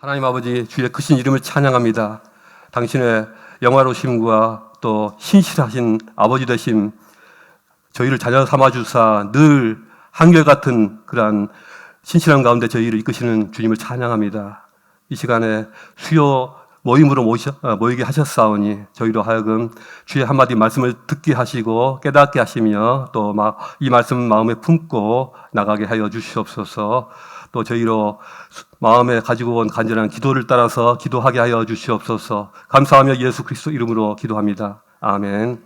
하나님 아버지, 주의 크신 이름을 찬양합니다. 당신의 영화로우심과 또 신실하신 아버지 되심, 저희를 자녀 삼아주사 늘 한결같은 그러한 신실한 가운데 저희를 이끄시는 주님을 찬양합니다. 이 시간에 수요 모임으로 모이게 하셨사오니 저희로 하여금 주의 한마디 말씀을 듣게 하시고 깨닫게 하시며 또 이 말씀 마음에 품고 나가게 하여 주시옵소서. 또 저희로 마음에 가지고 온 간절한 기도를 따라서 기도하게 하여 주시옵소서. 감사하며 예수 그리스도 이름으로 기도합니다. 아멘.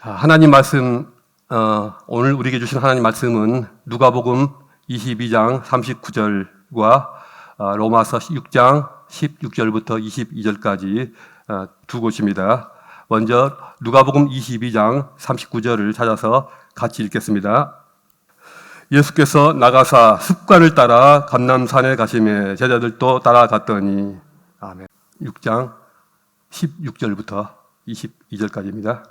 하나님 말씀, 오늘 우리에게 주신 하나님 말씀은 누가복음 22장 39절과 로마서 6장 16절부터 22절까지 두 곳입니다. 먼저 누가복음 22장 39절을 찾아서 같이 읽겠습니다. 예수께서 나가사 습관을 따라 감람산에 가시매 제자들도 따라갔더니 아멘. 6장 16절부터 22절까지입니다.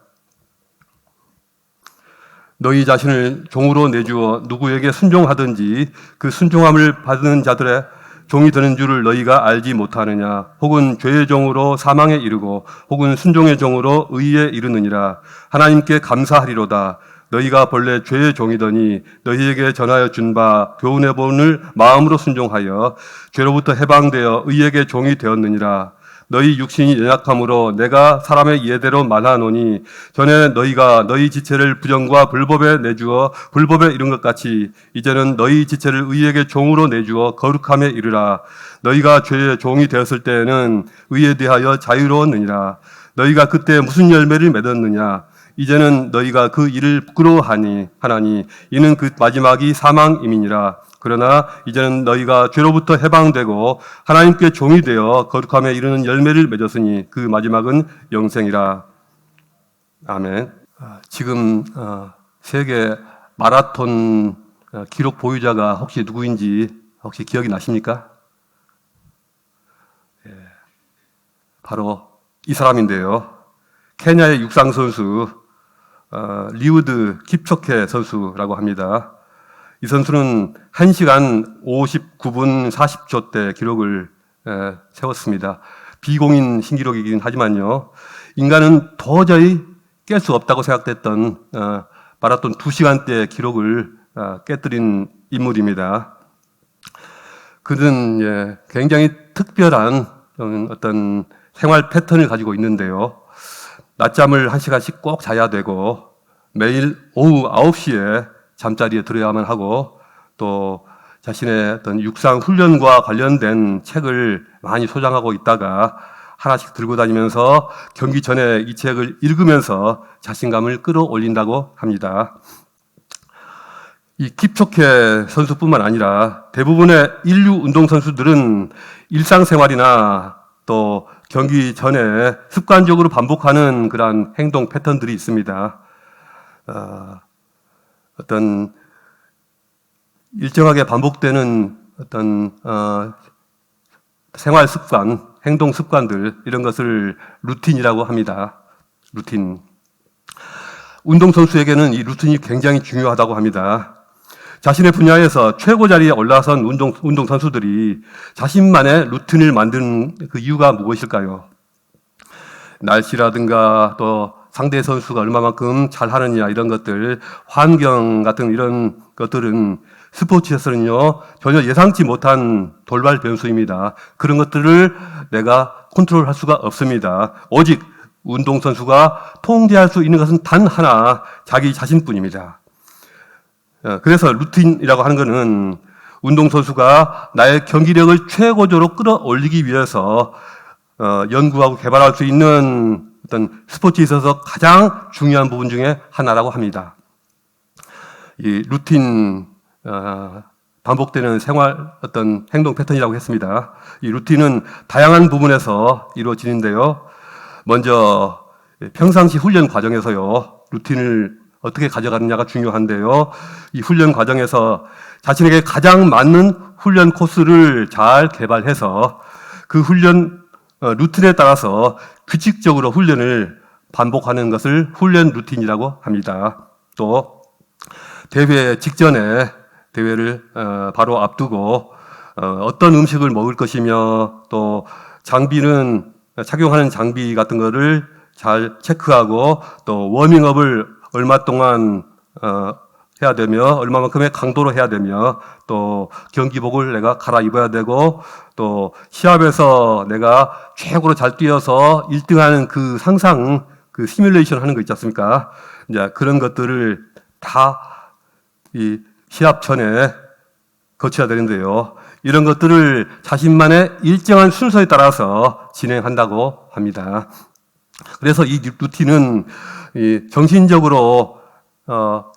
너희 자신을 종으로 내주어 누구에게 순종하든지 그 순종함을 받는 자들의 종이 되는 줄을 너희가 알지 못하느냐? 혹은 죄의 종으로 사망에 이르고 혹은 순종의 종으로 의에 이르느니라. 하나님께 감사하리로다. 너희가 본래 죄의 종이더니 너희에게 전하여 준 바 교훈의 본을 마음으로 순종하여 죄로부터 해방되어 의에게 종이 되었느니라. 너희 육신이 연약함으로 내가 사람의 예대로 말하노니 전에 너희가 너희 지체를 부정과 불법에 내주어 불법에 이른 것 같이 이제는 너희 지체를 의에게 종으로 내주어 거룩함에 이르라. 너희가 죄의 종이 되었을 때에는 의에 대하여 자유로웠느니라. 너희가 그때 무슨 열매를 맺었느냐? 이제는 너희가 그 일을 부끄러워하니 하나니 이는 그 마지막이 사망임이니라. 그러나 이제는 너희가 죄로부터 해방되고 하나님께 종이 되어 거룩함에 이르는 열매를 맺었으니 그 마지막은 영생이라. 아멘. 지금 세계 마라톤 기록 보유자가 혹시 누구인지 혹시 기억이 나십니까? 바로 이 사람인데요. 케냐의 육상 선수 리우드 킵초케 선수라고 합니다. 이 선수는 1시간 59분 40초 때 기록을 세웠습니다. 비공인 신기록이긴 하지만요. 인간은 도저히 깰 수 없다고 생각됐던 마라톤 2시간대 기록을 깨뜨린 인물입니다. 그는 굉장히 특별한 어떤 생활 패턴을 가지고 있는데요. 낮잠을 1시간씩 꼭 자야 되고 매일 오후 9시에 잠자리에 들어야만 하고 또 자신의 어떤 육상 훈련과 관련된 책을 많이 소장하고 있다가 하나씩 들고 다니면서 경기 전에 이 책을 읽으면서 자신감을 끌어올린다고 합니다. 이 킵초케 선수뿐만 아니라 대부분의 인류 운동선수들은 일상생활이나 또 경기 전에 습관적으로 반복하는 그러한 행동 패턴들이 있습니다. 어떤 일정하게 반복되는 어떤 생활 습관, 행동 습관들 이런 것을 루틴이라고 합니다. 루틴. 운동선수에게는 이 루틴이 굉장히 중요하다고 합니다. 자신의 분야에서 최고 자리에 올라선 운동선수들이 자신만의 루틴을 만드는 그 이유가 무엇일까요? 날씨라든가 또 상대 선수가 얼마만큼 잘하느냐 이런 것들, 환경 같은 이런 것들은 스포츠에서는요 전혀 예상치 못한 돌발 변수입니다. 그런 것들을 내가 컨트롤할 수가 없습니다. 오직 운동선수가 통제할 수 있는 것은 단 하나, 자기 자신뿐입니다. 그래서 루틴이라고 하는 것은 운동선수가 나의 경기력을 최고조로 끌어올리기 위해서 연구하고 개발할 수 있는 어떤 스포츠에 있어서 가장 중요한 부분 중에 하나라고 합니다. 이 루틴, 반복되는 생활 어떤 행동 패턴이라고 했습니다. 이 루틴은 다양한 부분에서 이루어지는데요. 먼저 평상시 훈련 과정에서요, 루틴을 어떻게 가져가느냐가 중요한데요. 이 훈련 과정에서 자신에게 가장 맞는 훈련 코스를 잘 개발해서 그 훈련 루틴에 따라서 규칙적으로 훈련을 반복하는 것을 훈련 루틴이라고 합니다. 또 대회 직전에 대회를 바로 앞두고 어떤 음식을 먹을 것이며 또 장비는 착용하는 장비 같은 거를 잘 체크하고 또 워밍업을 얼마 동안 해야 되며 얼마만큼의 강도로 해야 되며 또 경기복을 내가 갈아입어야 되고 또 시합에서 내가 최고로 잘 뛰어서 1등하는 그 상상 그 시뮬레이션 하는 거 있지 않습니까? 이제 그런 것들을 다 이 시합 전에 거쳐야 되는데요. 이런 것들을 자신만의 일정한 순서에 따라서 진행한다고 합니다. 그래서 이 루틴은 정신적으로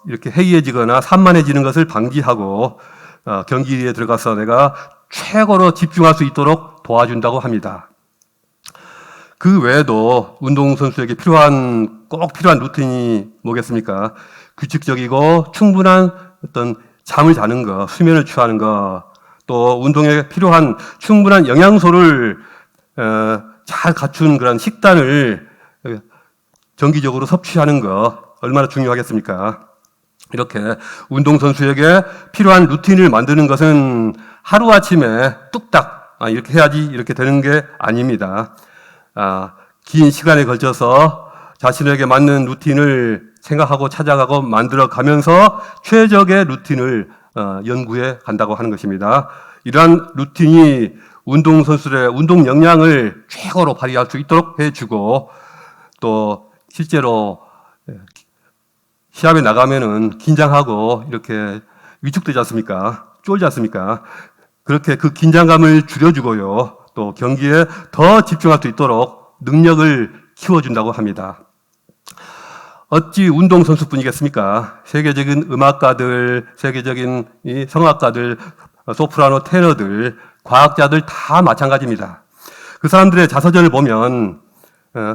이렇게 해이해지거나 산만해지는 것을 방지하고 경기에 들어가서 내가 최고로 집중할 수 있도록 도와준다고 합니다. 그 외에도 운동선수에게 꼭 필요한 루틴이 뭐겠습니까? 규칙적이고 충분한 어떤 잠을 자는 거, 수면을 취하는 거, 또 운동에 필요한 충분한 영양소를 잘 갖춘 그런 식단을 정기적으로 섭취하는 거 얼마나 중요하겠습니까? 이렇게 운동선수에게 필요한 루틴을 만드는 것은 하루아침에 뚝딱 이렇게 해야지 이렇게 되는 게 아닙니다. 긴 시간에 걸쳐서 자신에게 맞는 루틴을 생각하고 찾아가고 만들어 가면서 최적의 루틴을 연구해 간다고 하는 것입니다. 이러한 루틴이 운동선수의 운동 역량을 최고로 발휘할 수 있도록 해주고 또 실제로 시합에 나가면은 긴장하고 이렇게 위축되지 않습니까? 쫄지 않습니까? 그렇게 그 긴장감을 줄여주고요. 또 경기에 더 집중할 수 있도록 능력을 키워준다고 합니다. 어찌 운동선수뿐이겠습니까? 세계적인 음악가들, 세계적인 이 성악가들, 소프라노, 테너들, 과학자들 다 마찬가지입니다. 그 사람들의 자서전을 보면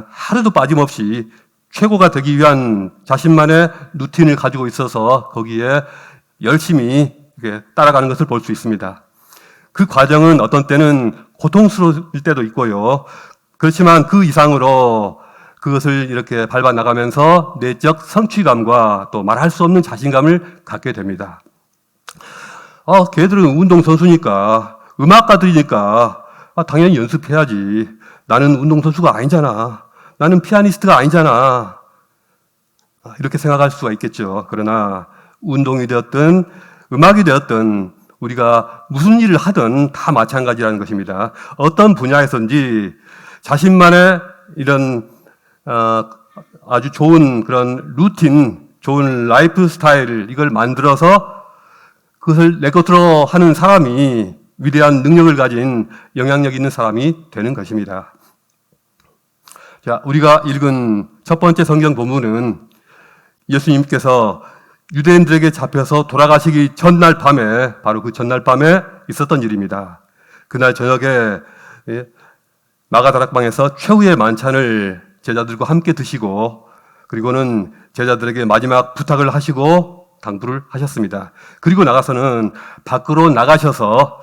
하루도 빠짐없이 최고가 되기 위한 자신만의 루틴을 가지고 있어서 거기에 열심히 따라가는 것을 볼 수 있습니다. 그 과정은 어떤 때는 고통스러울 때도 있고요. 그렇지만 그 이상으로 그것을 이렇게 밟아 나가면서 내적 성취감과 또 말할 수 없는 자신감을 갖게 됩니다. 걔들은 운동선수니까, 음악가들이니까, 당연히 연습해야지. 나는 운동선수가 아니잖아. 나는 피아니스트가 아니잖아. 이렇게 생각할 수가 있겠죠. 그러나 운동이 되었든 음악이 되었든 우리가 무슨 일을 하든 다 마찬가지라는 것입니다. 어떤 분야에서인지 자신만의 이런 아주 좋은 그런 루틴, 좋은 라이프 스타일 이걸 만들어서 그것을 내 것으로 하는 사람이 위대한 능력을 가진 영향력 있는 사람이 되는 것입니다. 자, 우리가 읽은 첫 번째 성경 본문은 예수님께서 유대인들에게 잡혀서 돌아가시기 전날 밤에, 바로 그 전날 밤에 있었던 일입니다. 그날 저녁에 마가다락방에서 최후의 만찬을 제자들과 함께 드시고, 그리고는 제자들에게 마지막 부탁을 하시고 당부를 하셨습니다. 그리고 나가서는 밖으로 나가셔서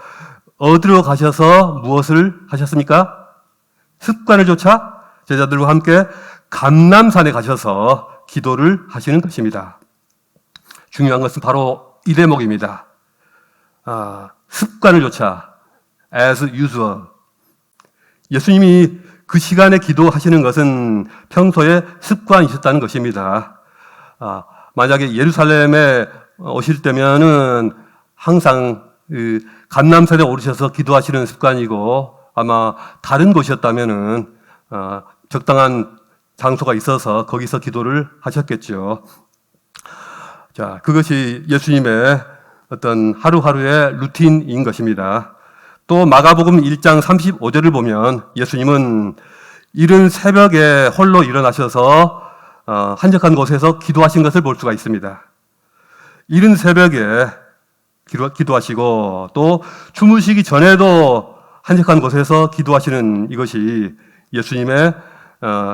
어디로 가셔서 무엇을 하셨습니까? 습관을 좇아 제자들과 함께 감람산에 가셔서 기도를 하시는 것입니다. 중요한 것은 바로 이 대목입니다. 습관을 좇아 as usual. 예수님이 그 시간에 기도하시는 것은 평소에 습관이셨다는 것입니다. 만약에 예루살렘에 오실 때면은 항상 감람산에 오르셔서 기도하시는 습관이고, 아마 다른 곳이었다면은 적당한 장소가 있어서 거기서 기도를 하셨겠죠. 자, 그것이 예수님의 어떤 하루하루의 루틴인 것입니다. 또 마가복음 1장 35절을 보면 예수님은 이른 새벽에 홀로 일어나셔서 한적한 곳에서 기도하신 것을 볼 수가 있습니다. 이른 새벽에 기도하시고 또 주무시기 전에도 한적한 곳에서 기도하시는 이것이 예수님의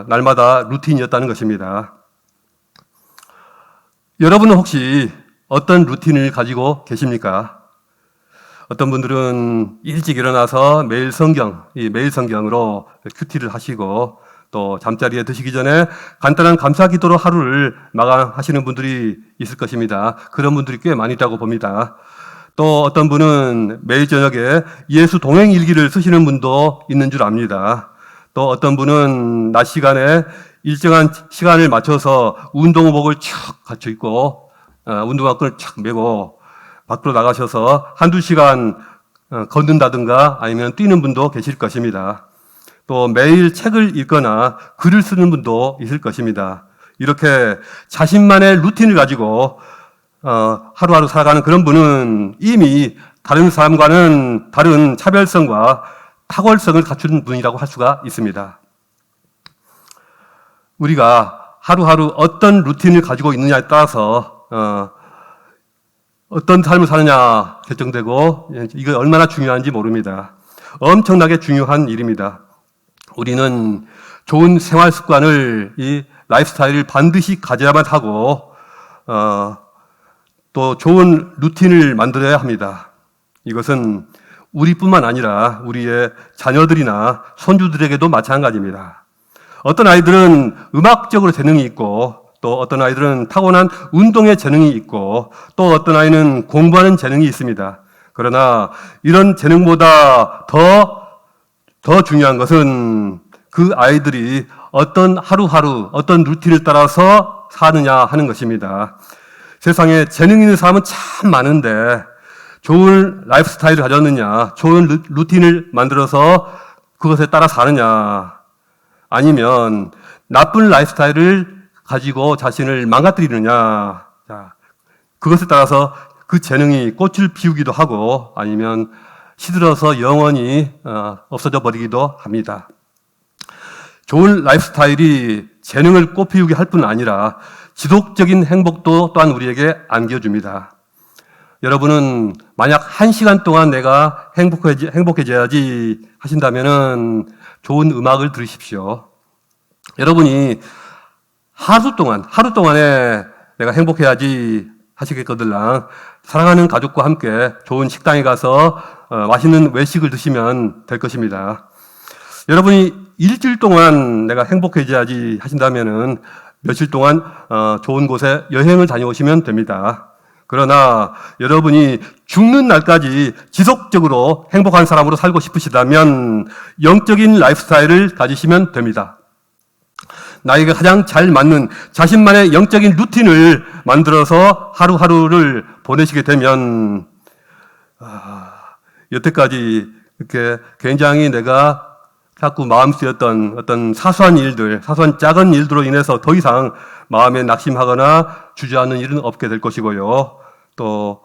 날마다 루틴이었다는 것입니다. 여러분은 혹시 어떤 루틴을 가지고 계십니까? 어떤 분들은 일찍 일어나서 매일 성경으로 큐티를 하시고 또 잠자리에 드시기 전에 간단한 감사 기도로 하루를 마감하시는 분들이 있을 것입니다. 그런 분들이 꽤 많이 있다고 봅니다. 또 어떤 분은 매일 저녁에 예수 동행 일기를 쓰시는 분도 있는 줄 압니다. 또 어떤 분은 낮 시간에 일정한 시간을 맞춰서 운동복을 촥 갖춰 입고 운동화끈을 촥 메고 밖으로 나가셔서 한두 시간 걷는다든가 아니면 뛰는 분도 계실 것입니다. 또 매일 책을 읽거나 글을 쓰는 분도 있을 것입니다. 이렇게 자신만의 루틴을 가지고 하루하루 살아가는 그런 분은 이미 다른 사람과는 다른 차별성과 탁월성을 갖춘 분이라고 할 수가 있습니다. 우리가 하루하루 어떤 루틴을 가지고 있느냐에 따라서 어떤 삶을 사느냐 결정되고 이거 얼마나 중요한지 모릅니다. 엄청나게 중요한 일입니다. 우리는 좋은 생활 습관을, 이 라이프 스타일을 반드시 가져야만 하고 또 좋은 루틴을 만들어야 합니다. 이것은 우리뿐만 아니라 우리의 자녀들이나 손주들에게도 마찬가지입니다. 어떤 아이들은 음악적으로 재능이 있고 또 어떤 아이들은 타고난 운동에 재능이 있고 또 어떤 아이는 공부하는 재능이 있습니다. 그러나 이런 재능보다 더 중요한 것은 그 아이들이 어떤 하루하루 어떤 루틴을 따라서 사느냐 하는 것입니다. 세상에 재능 있는 사람은 참 많은데 좋은 라이프 스타일을 가졌느냐, 좋은 루틴을 만들어서 그것에 따라 사느냐, 아니면 나쁜 라이프 스타일을 가지고 자신을 망가뜨리느냐, 그것에 따라서 그 재능이 꽃을 피우기도 하고 아니면 시들어서 영원히 없어져 버리기도 합니다. 좋은 라이프 스타일이 재능을 꽃피우게 할 뿐 아니라 지속적인 행복도 또한 우리에게 안겨줍니다. 여러분은 만약 1시간 동안 내가 행복해져야지 하신다면은 좋은 음악을 들으십시오. 여러분이 하루 동안에 내가 행복해야지 하시겠거들랑 사랑하는 가족과 함께 좋은 식당에 가서 맛있는 외식을 드시면 될 것입니다. 여러분이 일주일 동안 내가 행복해져야지 하신다면은 며칠 동안 좋은 곳에 여행을 다녀오시면 됩니다. 그러나 여러분이 죽는 날까지 지속적으로 행복한 사람으로 살고 싶으시다면 영적인 라이프 스타일을 가지시면 됩니다. 나에게 가장 잘 맞는 자신만의 영적인 루틴을 만들어서 하루하루를 보내시게 되면 여태까지 이렇게 굉장히 내가 자꾸 마음 쓰였던 어떤 사소한 작은 일들로 인해서 더 이상 마음에 낙심하거나 주저하는 일은 없게 될 것이고요. 또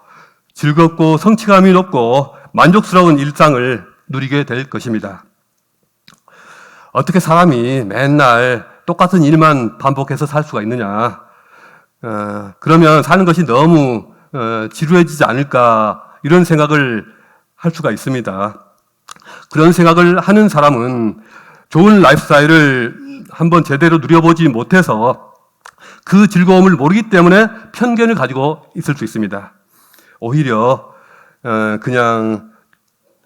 즐겁고 성취감이 높고 만족스러운 일상을 누리게 될 것입니다. 어떻게 사람이 맨날 똑같은 일만 반복해서 살 수가 있느냐? 그러면 사는 것이 너무 지루해지지 않을까? 이런 생각을 할 수가 있습니다. 그런 생각을 하는 사람은 좋은 라이프 스타일을 한번 제대로 누려보지 못해서 그 즐거움을 모르기 때문에 편견을 가지고 있을 수 있습니다. 오히려 그냥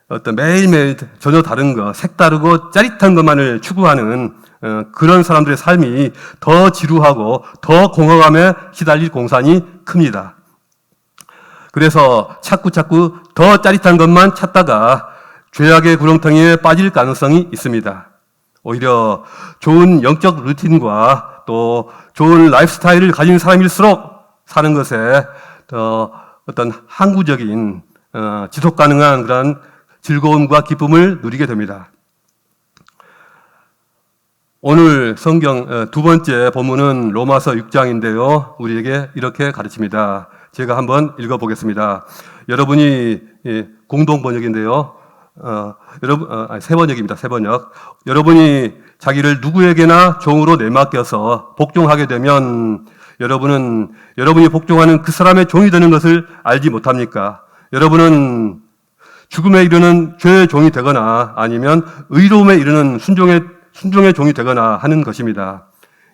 어떤 매일매일 전혀 다른 것, 색다르고 짜릿한 것만을 추구하는 그런 사람들의 삶이 더 지루하고 더 공허감에 시달릴 공산이 큽니다. 그래서 자꾸 더 짜릿한 것만 찾다가 죄악의 구렁텅이에 빠질 가능성이 있습니다. 오히려 좋은 영적 루틴과 또 좋은 라이프 스타일을 가진 사람일수록 사는 것에 더 어떤 항구적인 지속 가능한 그런 즐거움과 기쁨을 누리게 됩니다. 오늘 성경 두 번째 본문은 로마서 6장인데요. 우리에게 이렇게 가르칩니다. 제가 한번 읽어보겠습니다. 여러분이 공동 번역인데요. 세 번역입니다. 세 번역. 여러분이 자기를 누구에게나 종으로 내맡겨서 복종하게 되면 여러분은 여러분이 복종하는 그 사람의 종이 되는 것을 알지 못합니까? 여러분은 죽음에 이르는 죄의 종이 되거나 아니면 의로움에 이르는 순종의 종이 되거나 하는 것입니다.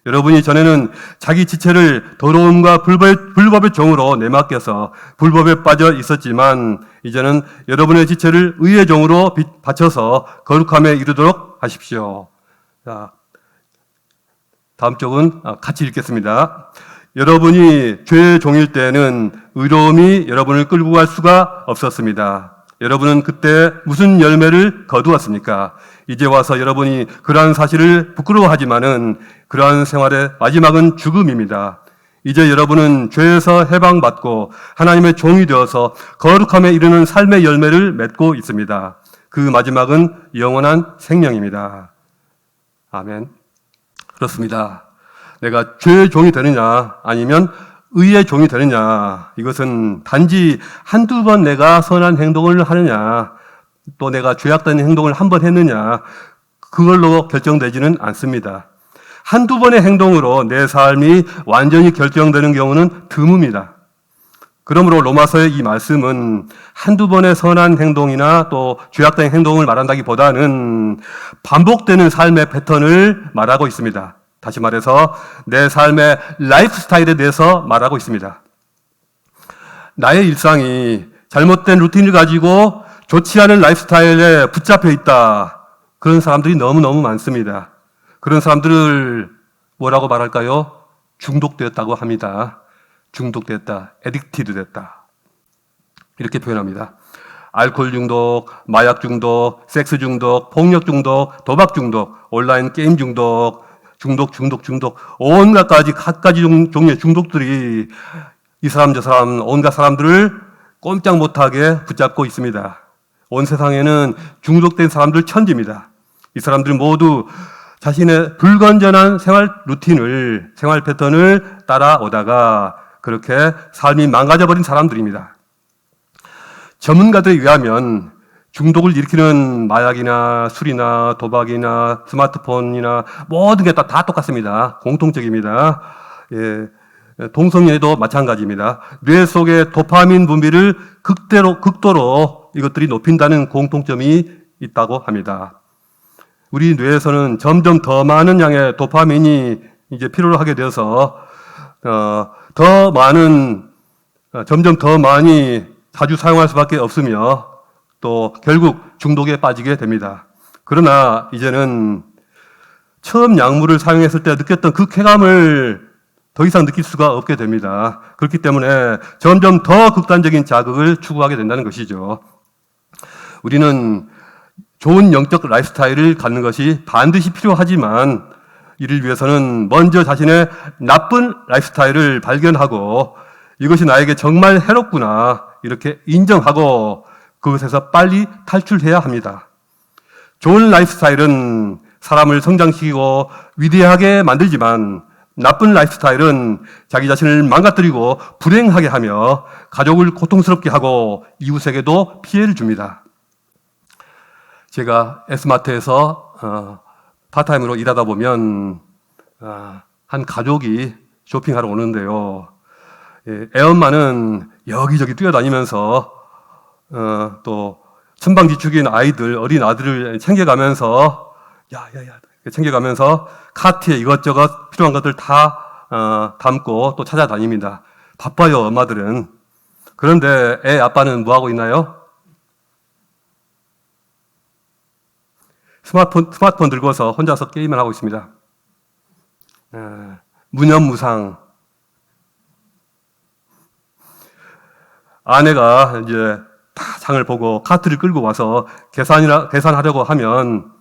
여러분이 전에는 자기 지체를 더러움과 불법의 종으로 내맡겨서 불법에 빠져 있었지만 이제는 여러분의 지체를 의의 종으로 바쳐서 거룩함에 이르도록 하십시오. 자, 다음 쪽은 같이 읽겠습니다. 여러분이 죄의 종일 때는 의로움이 여러분을 끌고 갈 수가 없었습니다. 여러분은 그때 무슨 열매를 거두었습니까? 이제 와서 여러분이 그러한 사실을 부끄러워하지만은 그러한 생활의 마지막은 죽음입니다. 이제 여러분은 죄에서 해방받고 하나님의 종이 되어서 거룩함에 이르는 삶의 열매를 맺고 있습니다. 그 마지막은 영원한 생명입니다. 아멘. 그렇습니다. 내가 죄의 종이 되느냐 아니면 의의 종이 되느냐, 이것은 단지 한두 번 내가 선한 행동을 하느냐, 또 내가 죄악된 행동을 한 번 했느냐, 그걸로 결정되지는 않습니다. 한두 번의 행동으로 내 삶이 완전히 결정되는 경우는 드뭅니다. 그러므로 로마서의 이 말씀은 한두 번의 선한 행동이나 또 죄악된 행동을 말한다기보다는 반복되는 삶의 패턴을 말하고 있습니다. 다시 말해서 내 삶의 라이프 스타일에 대해서 말하고 있습니다. 나의 일상이 잘못된 루틴을 가지고 좋지 않은 라이프 스타일에 붙잡혀 있다. 그런 사람들이 너무너무 많습니다. 그런 사람들을 뭐라고 말할까요? 중독되었다고 합니다. 중독됐다, 에딕티드 됐다, 이렇게 표현합니다. 알코올 중독, 마약 중독, 섹스 중독, 폭력 중독, 도박 중독, 온라인 게임 중독, 온갖 갖가지 종류의 중독들이 이 사람 저 사람 온갖 사람들을 꼼짝 못하게 붙잡고 있습니다. 온 세상에는 중독된 사람들 천지입니다. 이 사람들 모두 자신의 불건전한 생활 루틴을, 생활 패턴을 따라오다가 그렇게 삶이 망가져버린 사람들입니다. 전문가들에 의하면 중독을 일으키는 마약이나 술이나 도박이나 스마트폰이나 모든 게 다 똑같습니다. 공통적입니다. 예, 동성애도 마찬가지입니다. 뇌 속의 도파민 분비를 극도로 이것들이 높인다는 공통점이 있다고 합니다. 우리 뇌에서는 점점 더 많은 양의 도파민이 이제 필요로 하게 되어서 점점 더 많이 자주 사용할 수밖에 없으며 또 결국 중독에 빠지게 됩니다. 그러나 이제는 처음 약물을 사용했을 때 느꼈던 그 쾌감을 더 이상 느낄 수가 없게 됩니다. 그렇기 때문에 점점 더 극단적인 자극을 추구하게 된다는 것이죠. 우리는 좋은 영적 라이프 스타일을 갖는 것이 반드시 필요하지만 이를 위해서는 먼저 자신의 나쁜 라이프 스타일을 발견하고 이것이 나에게 정말 해롭구나 이렇게 인정하고 그것에서 빨리 탈출해야 합니다. 좋은 라이프 스타일은 사람을 성장시키고 위대하게 만들지만 나쁜 라이프 스타일은 자기 자신을 망가뜨리고 불행하게 하며 가족을 고통스럽게 하고 이웃에게도 피해를 줍니다. 제가 S마트에서 파트타임으로 일하다 보면 한 가족이 쇼핑하러 오는데요. 애엄마는 여기저기 뛰어다니면서 또 천방지축인 아이들, 어린 아들을 챙겨가면서 카트에 이것저것 필요한 것들 다 담고 또 찾아다닙니다. 바빠요, 엄마들은. 그런데 애 아빠는 뭐 하고 있나요? 스마트폰 들고서 혼자서 게임을 하고 있습니다. 무념무상. 아내가 이제 다 장을 보고 카트를 끌고 와서 계산하려고 하면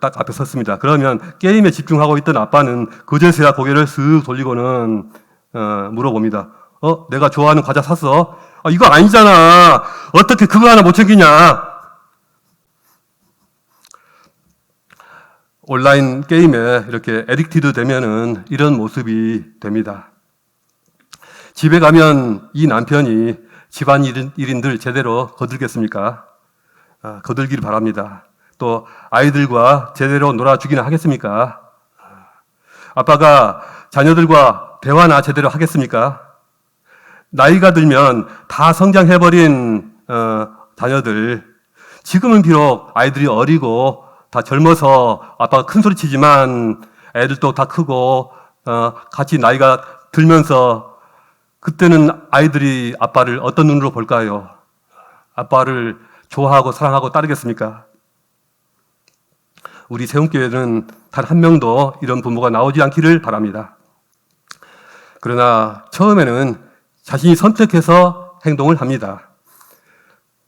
딱 앞에 섰습니다. 그러면 게임에 집중하고 있던 아빠는 그제서야 고개를 쓱 돌리고는 물어봅니다. 내가 좋아하는 과자 샀어? 이거 아니잖아. 어떻게 그거 하나 못 챙기냐? 온라인 게임에 이렇게 에딕티드 되면은 이런 모습이 됩니다. 집에 가면 이 남편이 집안 일인들 제대로 거들겠습니까? 거들기를 바랍니다. 또 아이들과 제대로 놀아주기나 하겠습니까? 아빠가 자녀들과 대화나 제대로 하겠습니까? 나이가 들면 다 성장해버린 자녀들, 지금은 비록 아이들이 어리고 다 젊어서 아빠가 큰 소리 치지만 애들도 다 크고 같이 나이가 들면서 그때는 아이들이 아빠를 어떤 눈으로 볼까요? 아빠를 좋아하고 사랑하고 따르겠습니까? 우리 세움교회는 단 한 명도 이런 부모가 나오지 않기를 바랍니다. 그러나 처음에는 자신이 선택해서 행동을 합니다.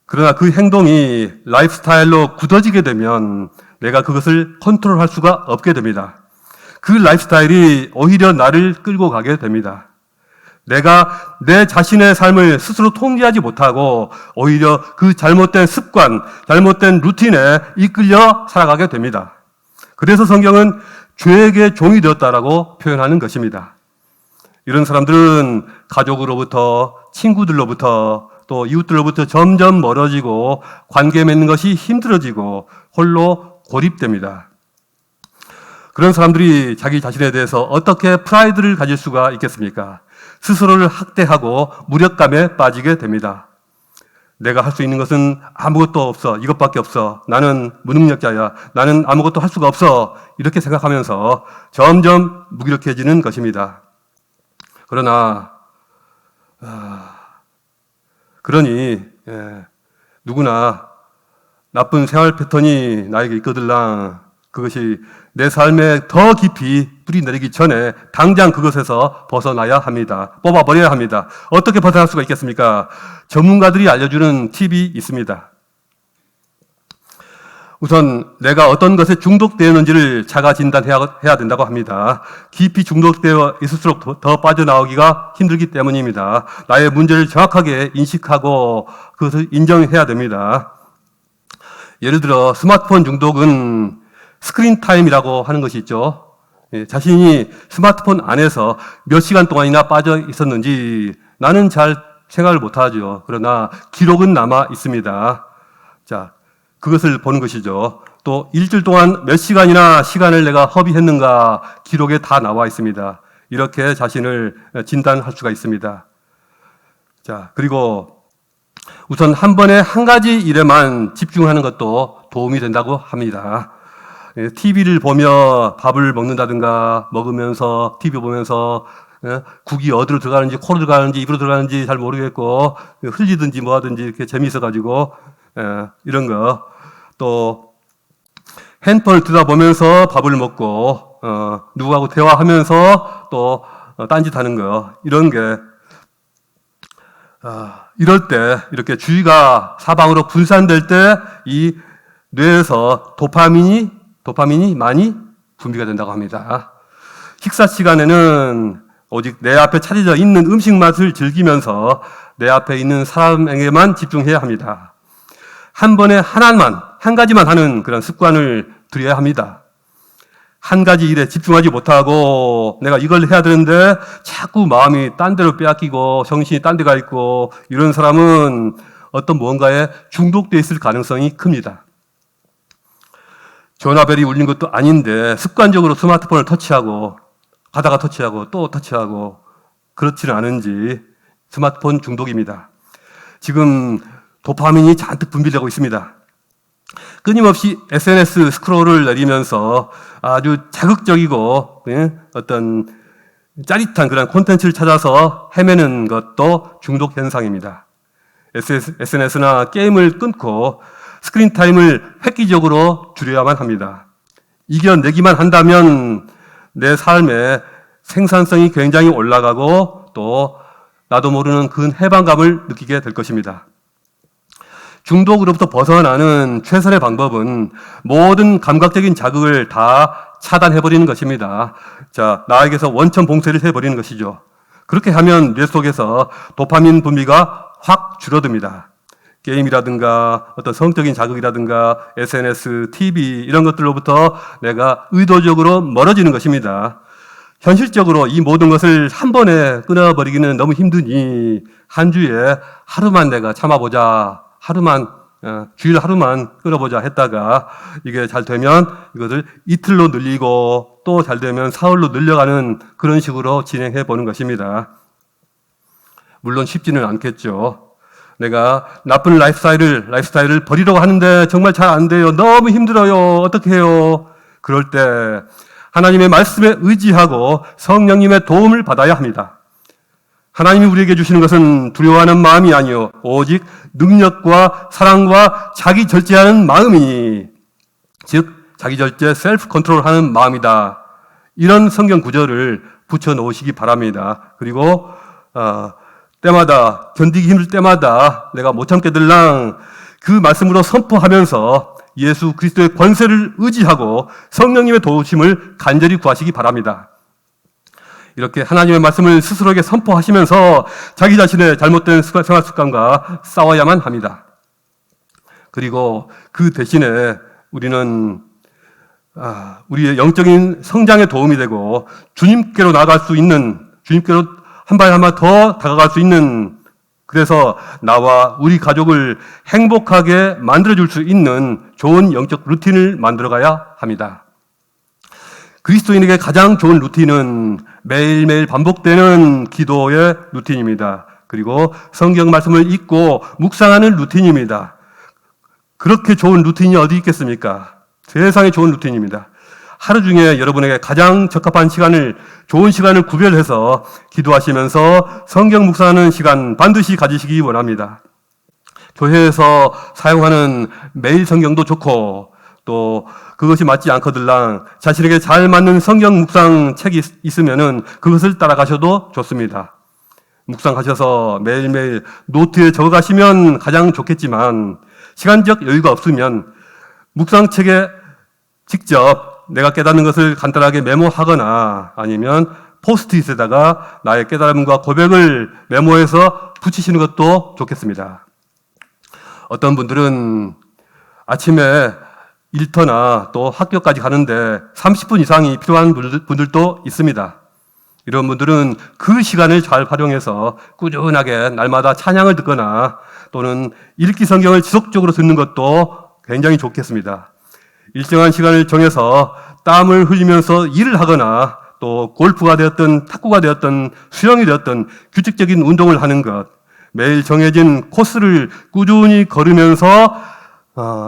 그러나 그 행동이 라이프스타일로 굳어지게 되면 내가 그것을 컨트롤할 수가 없게 됩니다. 그 라이프스타일이 오히려 나를 끌고 가게 됩니다. 내가 내 자신의 삶을 스스로 통제하지 못하고 오히려 그 잘못된 습관, 잘못된 루틴에 이끌려 살아가게 됩니다. 그래서 성경은 죄에게 종이 되었다라고 표현하는 것입니다. 이런 사람들은 가족으로부터, 친구들로부터, 또 이웃들로부터 점점 멀어지고 관계 맺는 것이 힘들어지고 홀로 고립됩니다. 그런 사람들이 자기 자신에 대해서 어떻게 프라이드를 가질 수가 있겠습니까? 스스로를 학대하고 무력감에 빠지게 됩니다. 내가 할 수 있는 것은 아무것도 없어. 이것밖에 없어. 나는 무능력자야. 나는 아무것도 할 수가 없어. 이렇게 생각하면서 점점 무기력해지는 것입니다. 그러니 누구나 나쁜 생활 패턴이 나에게 있거들랑 그것이 내 삶에 더 깊이 뿌리 내리기 전에 당장 그것에서 벗어나야 합니다. 뽑아버려야 합니다. 어떻게 벗어날 수가 있겠습니까? 전문가들이 알려주는 팁이 있습니다. 우선 내가 어떤 것에 중독되었는지를 자가 진단해야 된다고 합니다. 깊이 중독되어 있을수록 더 빠져나오기가 힘들기 때문입니다. 나의 문제를 정확하게 인식하고 그것을 인정해야 됩니다. 예를 들어 스마트폰 중독은 스크린 타임이라고 하는 것이 있죠. 자신이 스마트폰 안에서 몇 시간 동안이나 빠져 있었는지 나는 잘 생각을 못하죠. 그러나 기록은 남아 있습니다. 자, 그것을 보는 것이죠. 또 일주일 동안 몇 시간이나 시간을 내가 허비했는가 기록에 다 나와 있습니다. 이렇게 자신을 진단할 수가 있습니다. 자, 그리고 우선 한 번에 한 가지 일에만 집중하는 것도 도움이 된다고 합니다. TV를 보며 밥을 먹는다든가 먹으면서 TV 보면서 국이 어디로 들어가는지 코로 들어가는지 입으로 들어가는지 잘 모르겠고 흘리든지 뭐 하든지 이렇게 재미있어가지고 이런 거 또 핸드폰을 들여다보면서 밥을 먹고 누구하고 대화하면서 또 딴짓하는 거 이런 게 이럴 때 이렇게 주의가 사방으로 분산될 때 이 뇌에서 도파민이 많이 분비가 된다고 합니다. 식사 시간에는 오직 내 앞에 차려져 있는 음식 맛을 즐기면서 내 앞에 있는 사람에게만 집중해야 합니다. 한 번에 한 가지만 하는 그런 습관을 들여야 합니다. 한 가지 일에 집중하지 못하고 내가 이걸 해야 되는데 자꾸 마음이 딴 데로 빼앗기고 정신이 딴 데 가 있고 이런 사람은 어떤 무언가에 중독되어 있을 가능성이 큽니다. 전화벨이 울린 것도 아닌데 습관적으로 스마트폰을 터치하고 가다가 터치하고 또 터치하고 그렇지는 않은지 스마트폰 중독입니다. 지금 도파민이 잔뜩 분비되고 있습니다. 끊임없이 SNS 스크롤을 내리면서 아주 자극적이고 어떤 짜릿한 그런 콘텐츠를 찾아서 헤매는 것도 중독 현상입니다. SNS나 게임을 끊고 스크린 타임을 획기적으로 줄여야만 합니다. 이겨내기만 한다면 내 삶의 생산성이 굉장히 올라가고 또 나도 모르는 큰 해방감을 느끼게 될 것입니다. 중독으로부터 벗어나는 최선의 방법은 모든 감각적인 자극을 다 차단해버리는 것입니다. 자, 나에게서 원천 봉쇄를 해버리는 것이죠. 그렇게 하면 뇌 속에서 도파민 분비가 확 줄어듭니다. 게임이라든가 어떤 성적인 자극이라든가 SNS, TV 이런 것들로부터 내가 의도적으로 멀어지는 것입니다. 현실적으로 이 모든 것을 한 번에 끊어버리기는 너무 힘드니 한 주에 하루만 내가 참아보자. 주일 하루만 끊어보자 했다가 이게 잘 되면 이것을 이틀로 늘리고 또 잘 되면 사흘로 늘려가는 그런 식으로 진행해 보는 것입니다. 물론 쉽지는 않겠죠. 내가 나쁜 라이프스타일을 버리려고 하는데 정말 잘 안 돼요. 너무 힘들어요. 어떻게 해요? 그럴 때 하나님의 말씀에 의지하고 성령님의 도움을 받아야 합니다. 하나님이 우리에게 주시는 것은 두려워하는 마음이 아니요 오직 능력과 사랑과 자기 절제하는 마음이니 즉 자기 절제 셀프 컨트롤하는 마음이다. 이런 성경 구절을 붙여 놓으시기 바랍니다. 그리고 때마다 견디기 힘들 때마다 내가 못 참겠들랑 그 말씀으로 선포하면서 예수 그리스도의 권세를 의지하고 성령님의 도우심을 간절히 구하시기 바랍니다. 이렇게 하나님의 말씀을 스스로에게 선포하시면서 자기 자신의 잘못된 생활 습관과 싸워야만 합니다. 그리고 그 대신에 우리는 우리의 영적인 성장에 도움이 되고 주님께로 나아갈 수 있는, 주님께로 한 발 한 발 더 다가갈 수 있는, 그래서 나와 우리 가족을 행복하게 만들어줄 수 있는 좋은 영적 루틴을 만들어가야 합니다. 그리스도인에게 가장 좋은 루틴은 매일매일 반복되는 기도의 루틴입니다. 그리고 성경 말씀을 읽고 묵상하는 루틴입니다. 그렇게 좋은 루틴이 어디 있겠습니까? 세상에 좋은 루틴입니다. 하루 중에 여러분에게 가장 적합한 시간을, 좋은 시간을 구별해서 기도하시면서 성경 묵상하는 시간 반드시 가지시기 원합니다. 교회에서 사용하는 매일 성경도 좋고 또 그것이 맞지 않거들랑 자신에게 잘 맞는 성경 묵상 책이 있으면은 그것을 따라가셔도 좋습니다. 묵상하셔서 매일매일 노트에 적어가시면 가장 좋겠지만 시간적 여유가 없으면 묵상책에 직접 내가 깨닫는 것을 간단하게 메모하거나 아니면 포스트잇에다가 나의 깨달음과 고백을 메모해서 붙이시는 것도 좋겠습니다. 어떤 분들은 아침에 일터나 또 학교까지 가는데 30분 이상이 필요한 분들도 있습니다. 이런 분들은 그 시간을 잘 활용해서 꾸준하게 날마다 찬양을 듣거나 또는 읽기 성경을 지속적으로 듣는 것도 굉장히 좋겠습니다. 일정한 시간을 정해서 땀을 흘리면서 일을 하거나 또 골프가 되었든 탁구가 되었든 수영이 되었든 규칙적인 운동을 하는 것, 매일 정해진 코스를 꾸준히 걸으면서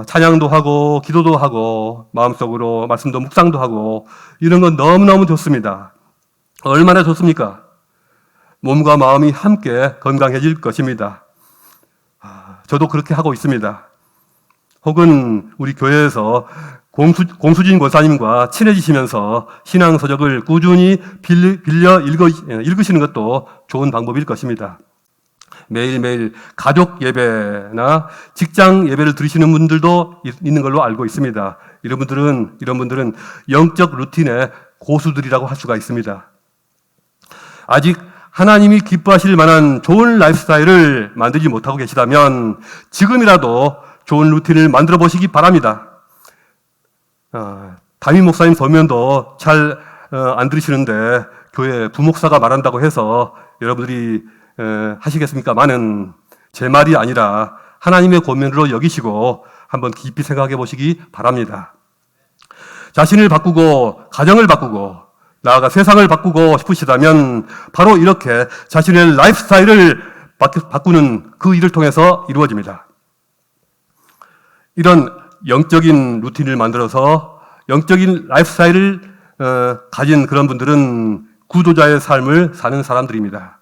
찬양도 하고 기도도 하고 마음속으로 말씀도 묵상도 하고 이런 건 너무너무 좋습니다. 얼마나 좋습니까? 몸과 마음이 함께 건강해질 것입니다. 저도 그렇게 하고 있습니다. 혹은 우리 교회에서 공수진 권사님과 친해지시면서 신앙서적을 꾸준히 빌려 읽으시는 것도 좋은 방법일 것입니다. 매일매일 가족 예배나 직장 예배를 들으시는 분들도 있는 걸로 알고 있습니다. 이런 분들은 영적 루틴의 고수들이라고 할 수가 있습니다. 아직 하나님이 기뻐하실 만한 좋은 라이프스타일을 만들지 못하고 계시다면 지금이라도 좋은 루틴을 만들어 보시기 바랍니다. 담임 목사님 서면도 잘 안 들으시는데 교회 부목사가 말한다고 해서 여러분들이 하시겠습니까마는 제 말이 아니라 하나님의 권면으로 여기시고 한번 깊이 생각해 보시기 바랍니다. 자신을 바꾸고 가정을 바꾸고 나아가 세상을 바꾸고 싶으시다면 바로 이렇게 자신의 라이프 스타일을 바꾸는 그 일을 통해서 이루어집니다. 이런 영적인 루틴을 만들어서 영적인 라이프 스타일을 가진 그런 분들은 구도자의 삶을 사는 사람들입니다.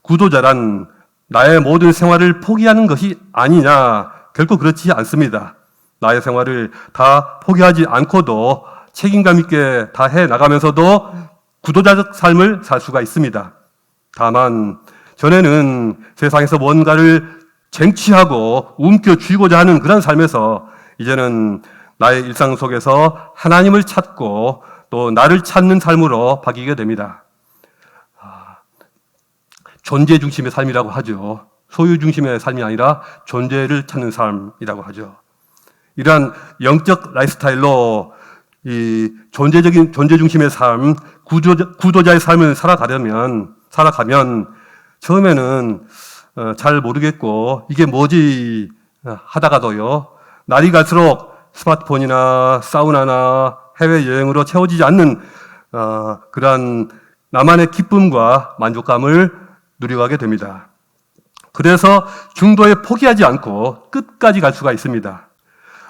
구도자란 나의 모든 생활을 포기하는 것이 아니냐? 결코 그렇지 않습니다. 나의 생활을 다 포기하지 않고도 책임감 있게 다 해나가면서도 구도자적 삶을 살 수가 있습니다. 다만 전에는 세상에서 뭔가를 쟁취하고 움켜쥐고자 하는 그런 삶에서 이제는 나의 일상 속에서 하나님을 찾고 또 나를 찾는 삶으로 바뀌게 됩니다. 존재 중심의 삶이라고 하죠. 소유 중심의 삶이 아니라 존재를 찾는 삶이라고 하죠. 이러한 영적 라이프스타일로 이 존재 중심의 삶, 구도자의 삶을 살아가면 처음에는 잘 모르겠고 이게 뭐지 하다가도요, 날이 갈수록 스마트폰이나 사우나나 해외여행으로 채워지지 않는 그러한 나만의 기쁨과 만족감을 누려가게 됩니다. 그래서 중도에 포기하지 않고 끝까지 갈 수가 있습니다.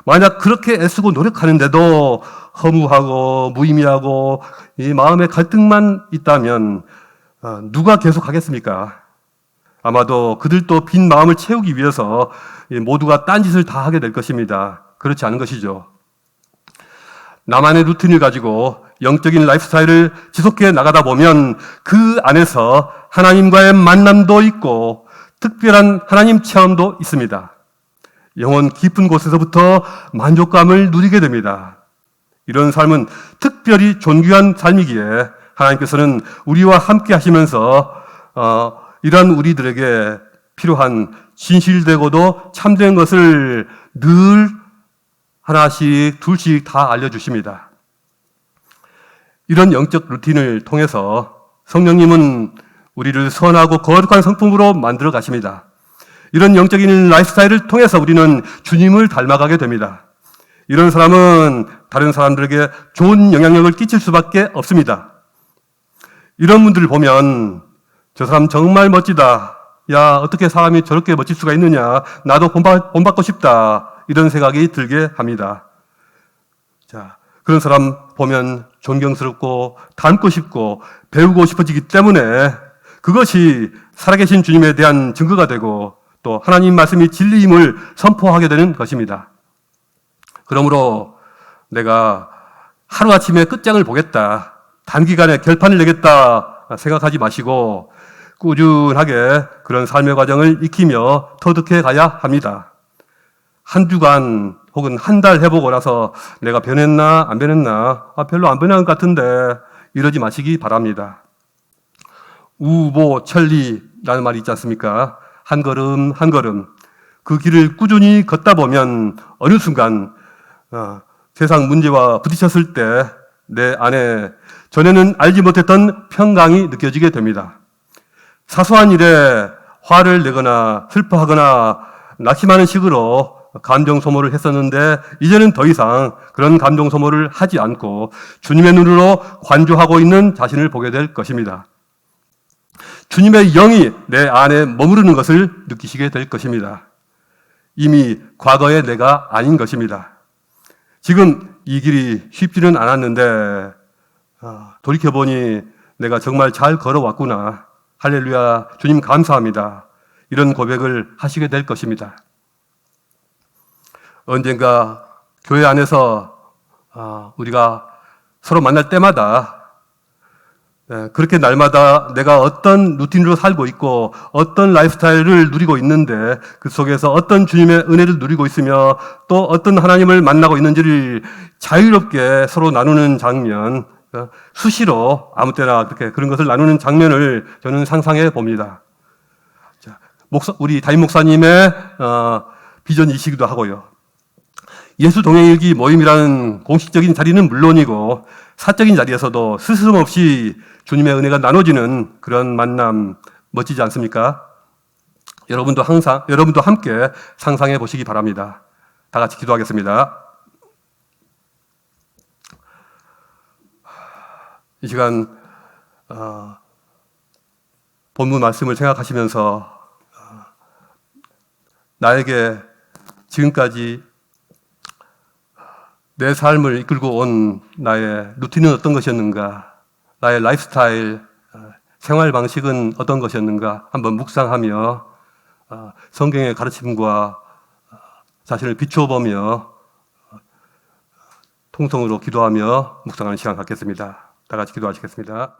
만약 그렇게 애쓰고 노력하는데도 허무하고 무의미하고 이 마음의 갈등만 있다면 누가 계속 하겠습니까? 아마도 그들도 빈 마음을 채우기 위해서 모두가 딴짓을 다 하게 될 것입니다. 그렇지 않은 것이죠. 나만의 루틴을 가지고 영적인 라이프스타일을 지속해 나가다 보면 그 안에서 하나님과의 만남도 있고 특별한 하나님 체험도 있습니다. 영혼 깊은 곳에서부터 만족감을 누리게 됩니다. 이런 삶은 특별히 존귀한 삶이기에 하나님께서는 우리와 함께 하시면서 이러한 우리들에게 필요한 진실되고도 참된 것을 늘 하나씩 둘씩 다 알려주십니다. 이런 영적 루틴을 통해서 성령님은 우리를 선하고 거룩한 성품으로 만들어 가십니다. 이런 영적인 라이프스타일을 통해서 우리는 주님을 닮아가게 됩니다. 이런 사람은 다른 사람들에게 좋은 영향력을 끼칠 수밖에 없습니다. 이런 분들을 보면 저 사람 정말 멋지다. 야, 어떻게 사람이 저렇게 멋질 수가 있느냐. 나도 본받고 싶다. 이런 생각이 들게 합니다. 자, 그런 사람 보면 존경스럽고 닮고 싶고 배우고 싶어지기 때문에 그것이 살아계신 주님에 대한 증거가 되고 또 하나님 말씀이 진리임을 선포하게 되는 것입니다. 그러므로 내가 하루아침에 끝장을 보겠다, 단기간에 결판을 내겠다 생각하지 마시고 꾸준하게 그런 삶의 과정을 익히며 터득해 가야 합니다. 한 주간 혹은 한 달 해보고 나서 내가 변했나 안 변했나, 별로 안 변한 것 같은데 이러지 마시기 바랍니다. 우보천리라는 말이 있지 않습니까? 한 걸음 한 걸음 그 길을 꾸준히 걷다 보면 어느 순간 세상 문제와 부딪혔을 때 내 안에 전에는 알지 못했던 평강이 느껴지게 됩니다. 사소한 일에 화를 내거나 슬퍼하거나 낙심하는 식으로 감정 소모를 했었는데 이제는 더 이상 그런 감정 소모를 하지 않고 주님의 눈으로 관조하고 있는 자신을 보게 될 것입니다. 주님의 영이 내 안에 머무르는 것을 느끼시게 될 것입니다. 이미 과거의 내가 아닌 것입니다. 지금 이 길이 쉽지는 않았는데 돌이켜보니 내가 정말 잘 걸어왔구나. 할렐루야, 주님 감사합니다. 이런 고백을 하시게 될 것입니다. 언젠가 교회 안에서 우리가 서로 만날 때마다 그렇게 날마다 내가 어떤 루틴으로 살고 있고 어떤 라이프스타일을 누리고 있는데 그 속에서 어떤 주님의 은혜를 누리고 있으며 또 어떤 하나님을 만나고 있는지를 자유롭게 서로 나누는 장면, 수시로 아무 때나 그렇게 그런 것을 나누는 장면을 저는 상상해 봅니다. 우리 담임 목사님의 비전이시기도 하고요. 예수 동행일기 모임이라는 공식적인 자리는 물론이고 사적인 자리에서도 스스럼없이 주님의 은혜가 나눠지는 그런 만남 멋지지 않습니까? 여러분도 함께 상상해 보시기 바랍니다. 다 같이 기도하겠습니다. 이 시간 본문 말씀을 생각하시면서 나에게 지금까지 내 삶을 이끌고 온 나의 루틴은 어떤 것이었는가, 나의 라이프스타일, 생활 방식은 어떤 것이었는가 한번 묵상하며 성경의 가르침과 자신을 비추어보며 통성으로 기도하며 묵상하는 시간 갖겠습니다. 다 같이 기도하시겠습니다.